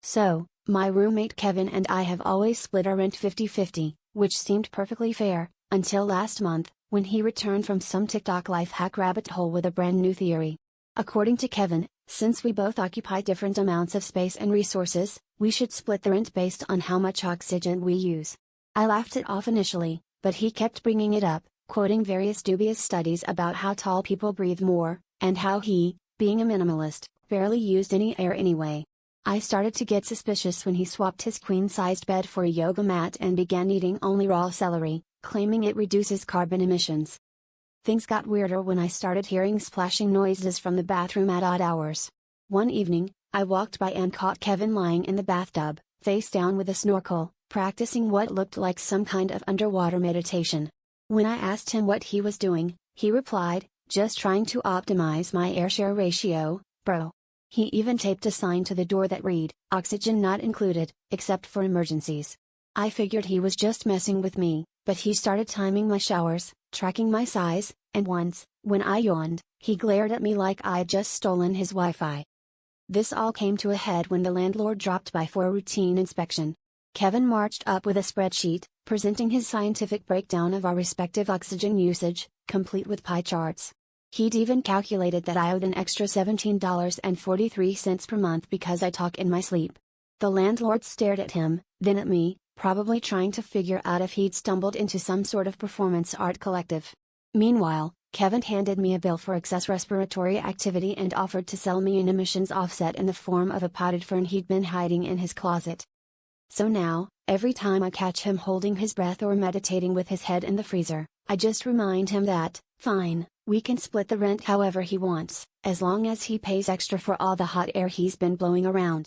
So, my roommate Kevin and I have always split our rent 50-50, which seemed perfectly fair, until last month, when he returned from some TikTok life hack rabbit hole with a brand new theory. According to Kevin, since we both occupy different amounts of space and resources, we should split the rent based on how much oxygen we use. I laughed it off initially, but he kept bringing it up, quoting various dubious studies about how tall people breathe more, and how he, being a minimalist, barely used any air anyway. I started to get suspicious when he swapped his queen-sized bed for a yoga mat and began eating only raw celery, claiming it reduces carbon emissions. Things got weirder when I started hearing splashing noises from the bathroom at odd hours. One evening, I walked by and caught Kevin lying in the bathtub, face down with a snorkel, practicing what looked like some kind of underwater meditation. When I asked him what he was doing, he replied, "Just trying to optimize my air-share ratio, bro." He even taped a sign to the door that read, "Oxygen not included, except for emergencies." I figured he was just messing with me, but he started timing my showers, tracking my size, and once, when I yawned, he glared at me like I'd just stolen his Wi-Fi. This all came to a head when the landlord dropped by for a routine inspection. Kevin marched up with a spreadsheet, presenting his scientific breakdown of our respective oxygen usage, complete with pie charts. He'd even calculated that I owed an extra $17.43 per month because I talk in my sleep. The landlord stared at him, then at me, probably trying to figure out if he'd stumbled into some sort of performance art collective. Meanwhile, Kevin handed me a bill for excess respiratory activity and offered to sell me an emissions offset in the form of a potted fern he'd been hiding in his closet. So now, every time I catch him holding his breath or meditating with his head in the freezer, I just remind him that, fine, we can split the rent however he wants, as long as he pays extra for all the hot air he's been blowing around.